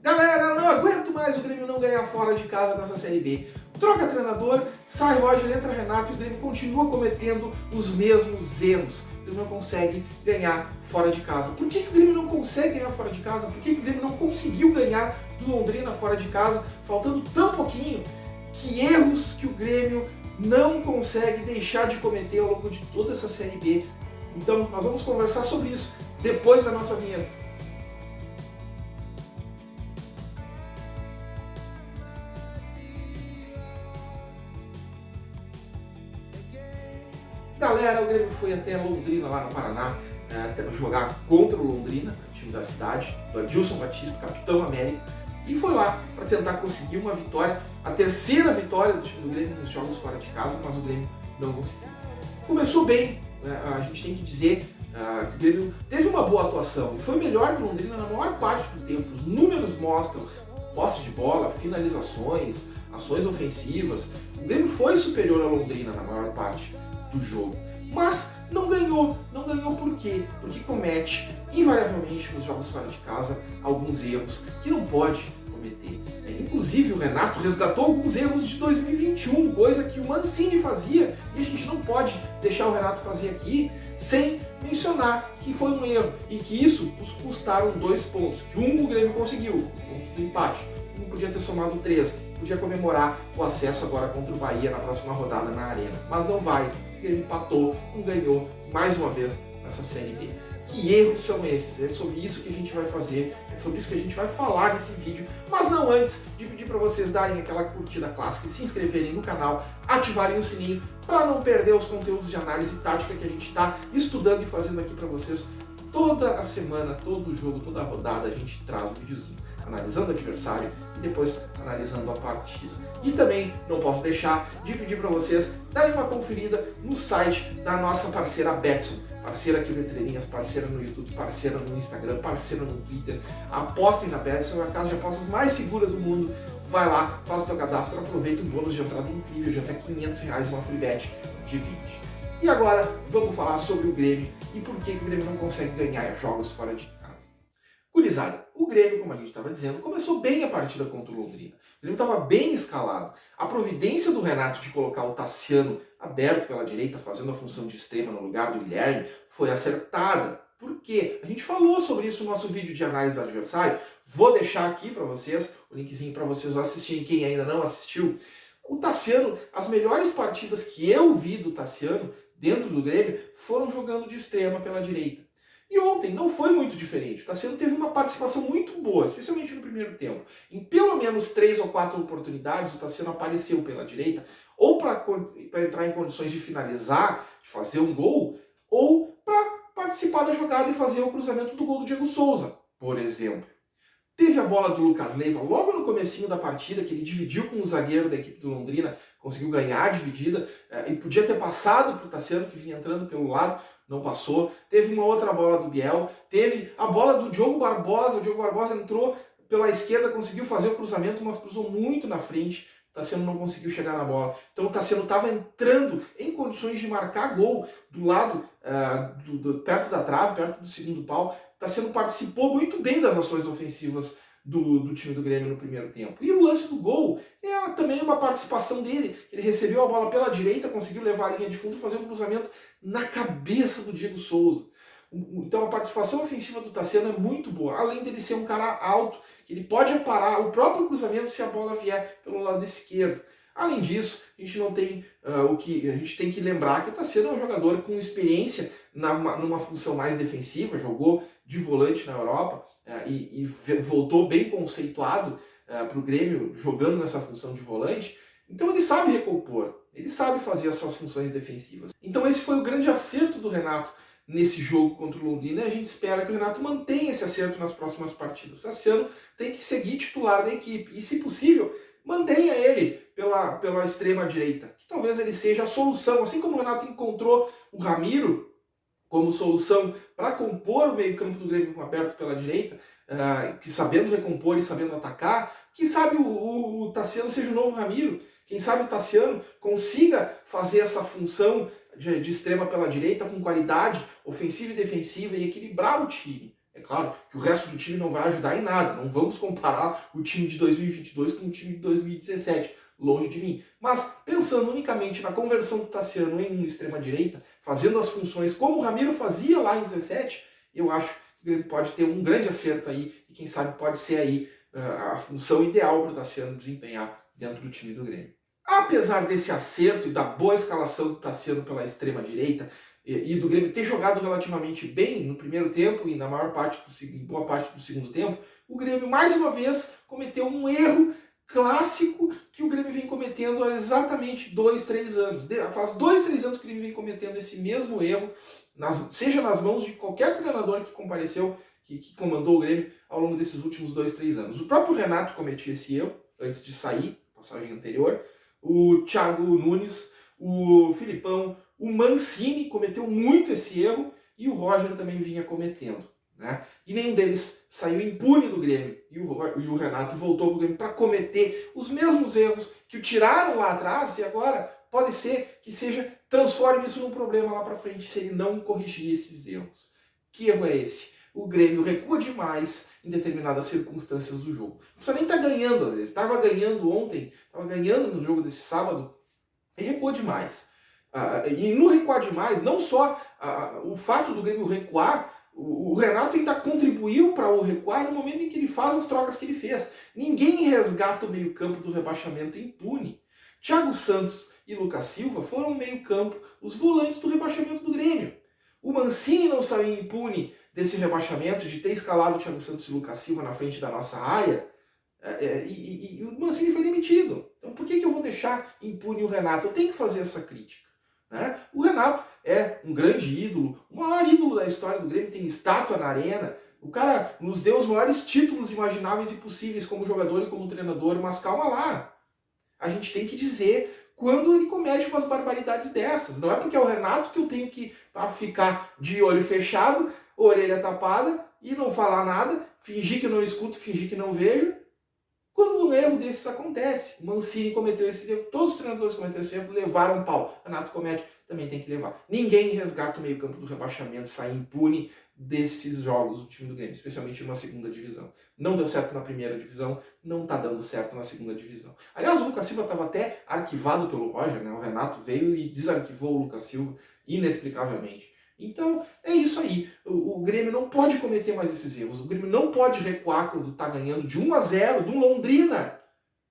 Galera, eu não aguento mais o Grêmio não ganhar fora de casa nessa Série B. Troca treinador, sai Roger, entra Renato e o Grêmio continua cometendo os mesmos erros. O Grêmio não consegue ganhar fora de casa. Por que o Grêmio não consegue ganhar fora de casa? Por que o Grêmio não conseguiu ganhar do Londrina fora de casa, faltando tão pouquinho? Que erros que o Grêmio não consegue deixar de cometer ao longo de toda essa Série B. Então, nós vamos conversar sobre isso depois da nossa vinheta. Galera, o Grêmio foi até Londrina, lá no Paraná, jogar contra o Londrina, time da cidade, do Adilson Batista, capitão América, e foi lá para tentar conseguir uma vitória, a terceira vitória do time do Grêmio nos jogos fora de casa, mas o Grêmio não conseguiu. Começou bem, a gente tem que dizer que o Grêmio teve uma boa atuação e foi melhor que o Londrina na maior parte do tempo. Os números mostram posse de bola, finalizações, ações ofensivas. O Grêmio foi superior ao Londrina na maior parte do jogo, mas não ganhou. Não ganhou por quê? Porque comete, invariavelmente, nos jogos fora de casa, alguns erros que não pode cometer. Inclusive, o Renato resgatou alguns erros de 2021, coisa que o Mancini fazia, e a gente não pode deixar o Renato fazer aqui sem mencionar que foi um erro, e que isso nos custaram 2 pontos, que um o Grêmio conseguiu, o ponto do empate, um podia ter somado 3, podia comemorar o acesso agora contra o Bahia na próxima rodada na Arena, mas não vai. Ele empatou, não ganhou mais uma vez nessa Série B. Que erros são esses? É sobre isso que a gente vai fazer, é sobre isso que a gente vai falar nesse vídeo, mas não antes de pedir para vocês darem aquela curtida clássica e se inscreverem no canal, ativarem o sininho para não perder os conteúdos de análise tática que a gente está estudando e fazendo aqui para vocês toda a semana, todo o jogo, toda a rodada. A gente traz um videozinho analisando o adversário e depois analisando a partida. E também não posso deixar de pedir para vocês darem uma conferida no site da nossa parceira Betson, parceira aqui do Letreirinhas, parceira no YouTube, parceira no Instagram, parceira no Twitter. Apostem na Betson, é a casa de apostas mais segura do mundo. Vai lá, faz o teu cadastro, aproveita o bônus de entrada incrível de até R$500, uma free bet de 20. E agora vamos falar sobre o Grêmio e por que o Grêmio não consegue ganhar jogos fora de casa. Gurizada, o Grêmio, como a gente estava dizendo, começou bem a partida contra o Londrina. O Grêmio estava bem escalado. A providência do Renato de colocar o Tassiano aberto pela direita, fazendo a função de extrema no lugar do Guilherme, foi acertada. Por quê? A gente falou sobre isso no nosso vídeo de análise do adversário. Vou deixar aqui para vocês, o linkzinho para vocês assistirem, quem ainda não assistiu. O Tassiano, as melhores partidas que eu vi do Tassiano dentro do Grêmio foram jogando de extrema pela direita. E ontem não foi muito diferente. O Tassiano teve uma participação muito boa, especialmente no primeiro tempo. Em pelo menos 3 ou 4 oportunidades, o Tassiano apareceu pela direita, ou para entrar em condições de finalizar, de fazer um gol, ou para participar da jogada e fazer o cruzamento do gol do Diego Souza, por exemplo. Teve a bola do Lucas Leiva logo no comecinho da partida, que ele dividiu com o zagueiro da equipe do Londrina, conseguiu ganhar a dividida, e podia ter passado para o Tassiano, que vinha entrando pelo lado, não passou. Teve uma outra bola do Biel, teve a bola do Diogo Barbosa. O Diogo Barbosa entrou pela esquerda, conseguiu fazer o cruzamento, mas cruzou muito na frente. O Tassiano não conseguiu chegar na bola. Então o Tassiano estava entrando em condições de marcar gol do lado, perto da trave, perto do segundo pau. O Tassiano participou muito bem das ações ofensivas do time do Grêmio no primeiro tempo. E o lance do gol é também uma participação dele. Ele recebeu a bola pela direita, conseguiu levar a linha de fundo e fazer um cruzamento na cabeça do Diego Souza. Então a participação ofensiva do Tassiano é muito boa, além dele ser um cara alto, que ele pode parar o próprio cruzamento se a bola vier pelo lado esquerdo. Além disso, a gente não tem a gente tem que lembrar que o Tassiano é um jogador com experiência numa função mais defensiva, jogou de volante na Europa e voltou bem conceituado para o Grêmio jogando nessa função de volante. Então ele sabe recompor, ele sabe fazer essas funções defensivas. Então esse foi o grande acerto do Renato nesse jogo contra o Londrina, e a gente espera que o Renato mantenha esse acerto nas próximas partidas. O Tassiano tem que seguir titular da equipe e, se possível, mantenha ele pela extrema direita, que talvez ele seja a solução, assim como o Renato encontrou o Ramiro como solução para compor o meio-campo do Grêmio aberto pela direita, que sabendo recompor e sabendo atacar. Quem sabe o Tassiano seja o novo Ramiro. Quem sabe o Tassiano consiga fazer essa função de extrema pela direita com qualidade ofensiva e defensiva e equilibrar o time. É claro que o resto do time não vai ajudar em nada, não vamos comparar o time de 2022 com o time de 2017, longe de mim. Mas pensando unicamente na conversão do Tassiano em extrema-direita, fazendo as funções como o Ramiro fazia lá em 17, eu acho que o Grêmio pode ter um grande acerto aí, e quem sabe pode ser aí a função ideal para o Tassiano desempenhar dentro do time do Grêmio. Apesar desse acerto e da boa escalação do Tassiano pela extrema-direita, e do Grêmio ter jogado relativamente bem no primeiro tempo e na boa parte do segundo tempo, o Grêmio mais uma vez cometeu um erro clássico que o Grêmio vem cometendo há exatamente 2, 3 anos. Faz 2, 3 anos que o Grêmio vem cometendo esse mesmo erro, seja nas mãos de qualquer treinador que compareceu, que comandou o Grêmio ao longo desses últimos 2, 3 anos. O próprio Renato cometia esse erro antes de sair, passagem anterior. O Thiago Nunes, o Filipão, o Mancini cometeu muito esse erro e o Roger também vinha cometendo. Né? E nenhum deles saiu impune do Grêmio. E o Renato voltou para o Grêmio para cometer os mesmos erros que o tiraram lá atrás e agora pode ser que transforme isso num problema lá para frente se ele não corrigir esses erros. Que erro é esse? O Grêmio recua demais em determinadas circunstâncias do jogo. Não precisa nem estar ganhando, às vezes. Estava ganhando ontem, estava ganhando no jogo desse sábado, e recua demais. E no recuar demais, não só o fato do Grêmio recuar, o Renato ainda contribuiu para o recuar no momento em que ele faz as trocas que ele fez. Ninguém resgata o meio-campo do rebaixamento impune. Thiago Santos e Lucas Silva foram o meio-campo, os volantes do rebaixamento do Grêmio. O Mancini não saiu impune desse rebaixamento, de ter escalado o Thiago Santos e Lucas Silva na frente da nossa área, e o Mancini foi demitido. Então por que eu vou deixar impune o Renato? Eu tenho que fazer essa crítica. Né? O Renato é um grande ídolo, o maior ídolo da história do Grêmio, tem estátua na arena, o cara nos deu os maiores títulos imagináveis e possíveis como jogador e como treinador, mas calma lá. A gente tem que dizer quando ele comete umas barbaridades dessas. Não é porque é o Renato que eu tenho que ficar de olho fechado, orelha tapada e não falar nada, fingir que não escuto, fingir que não vejo. Quando um erro desses acontece, o Mancini cometeu esse erro, todos os treinadores cometeram esse erro, levaram um pau. O Renato comete, também tem que levar. Ninguém resgata o meio-campo do rebaixamento, sai impune desses jogos do time do Grêmio, especialmente numa segunda divisão. Não deu certo na primeira divisão, não está dando certo na segunda divisão. Aliás, o Lucas Silva estava até arquivado pelo Roger, né? O Renato veio e desarquivou o Lucas Silva inexplicavelmente. Então, é isso aí. O Grêmio não pode cometer mais esses erros. O Grêmio não pode recuar quando está ganhando de 1-0 do Londrina.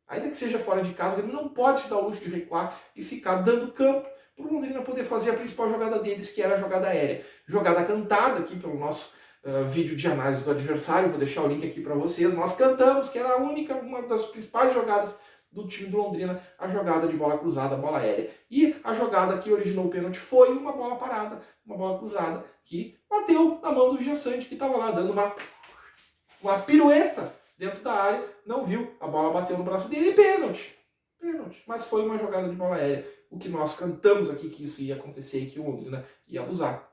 Ainda que seja fora de casa, o Grêmio não pode se dar o luxo de recuar e ficar dando campo para o Londrina poder fazer a principal jogada deles, que era a jogada aérea. Jogada cantada aqui pelo nosso vídeo de análise do adversário. Vou deixar o link aqui para vocês. Nós cantamos que era uma das principais jogadas do time do Londrina, a jogada de bola cruzada, bola aérea. E a jogada que originou o pênalti foi uma bola parada, uma bola cruzada, que bateu na mão do Vijaçante, que estava lá dando uma pirueta dentro da área, não viu, a bola bateu no braço dele e pênalti. Pênalti. Mas foi uma jogada de bola aérea, o que nós cantamos aqui que isso ia acontecer e que o Londrina ia abusar.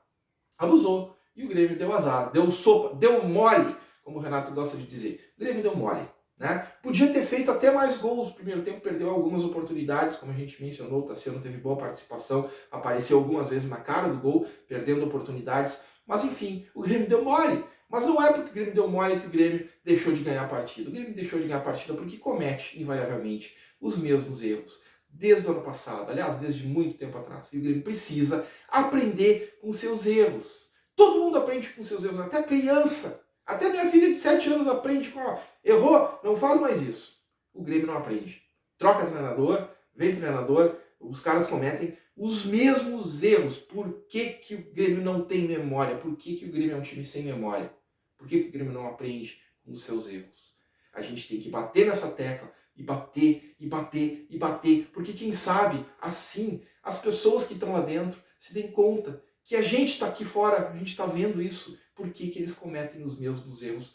Abusou. E o Grêmio deu azar, deu sopa, deu mole, como o Renato gosta de dizer. O Grêmio deu mole. Né? Podia ter feito até mais gols no primeiro tempo, perdeu algumas oportunidades, como a gente mencionou, o Tassiano teve boa participação, apareceu algumas vezes na cara do gol, perdendo oportunidades, mas enfim, o Grêmio deu mole. Mas não é porque o Grêmio deu mole que o Grêmio deixou de ganhar a partida. O Grêmio deixou de ganhar a partida porque comete, invariavelmente, os mesmos erros. Desde o ano passado, aliás, desde muito tempo atrás. E o Grêmio precisa aprender com seus erros. Todo mundo aprende com seus erros, até a criança. Até minha filha de 7 anos aprende com, errou, não faz mais isso. O Grêmio não aprende. Troca treinador, vem treinador, os caras cometem os mesmos erros. Por que o Grêmio não tem memória? Por que o Grêmio é um time sem memória? Por que o Grêmio não aprende com os seus erros? A gente tem que bater nessa tecla, e bater, e bater, e bater, porque quem sabe, assim, as pessoas que estão lá dentro se deem conta que a gente está aqui fora, a gente está vendo isso, por que eles cometem os mesmos erros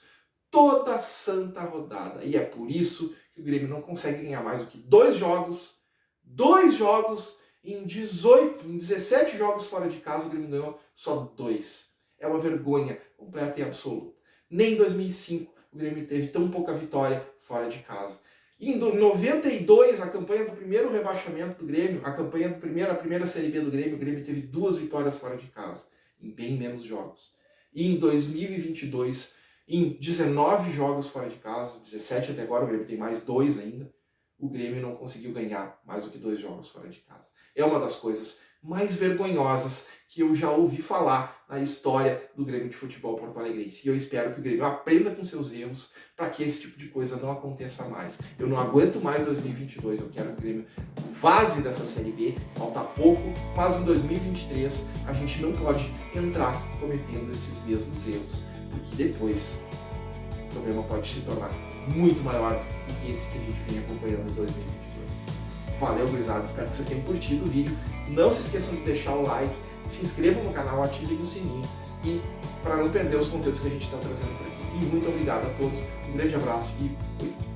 toda santa rodada. E é por isso que o Grêmio não consegue ganhar mais do que 2 jogos em 17 jogos fora de casa, o Grêmio ganhou só 2. É uma vergonha completa e absoluta. Nem em 2005 o Grêmio teve tão pouca vitória fora de casa. Em 92, a campanha do primeiro rebaixamento do Grêmio, a primeira Série B do Grêmio, o Grêmio teve 2 vitórias fora de casa, em bem menos jogos. E em 2022, em 19 jogos fora de casa, 17 até agora, o Grêmio tem mais 2 ainda, o Grêmio não conseguiu ganhar mais do que 2 jogos fora de casa. É uma das coisas mais vergonhosas que eu já ouvi falar na história do Grêmio de Futebol porto-alegrense. E eu espero que o Grêmio aprenda com seus erros para que esse tipo de coisa não aconteça mais. Eu não aguento mais 2022, eu quero que o Grêmio vaze dessa Série B, falta pouco, mas em 2023 a gente não pode entrar cometendo esses mesmos erros, porque depois o problema pode se tornar muito maior do que esse que a gente vem acompanhando em 2022. Valeu, gurizada, espero que vocês tenham curtido o vídeo. Não se esqueçam de deixar o like, se inscrevam no canal, ativem o sininho e para não perder os conteúdos que a gente está trazendo por aqui. E muito obrigado a todos, um grande abraço e fui!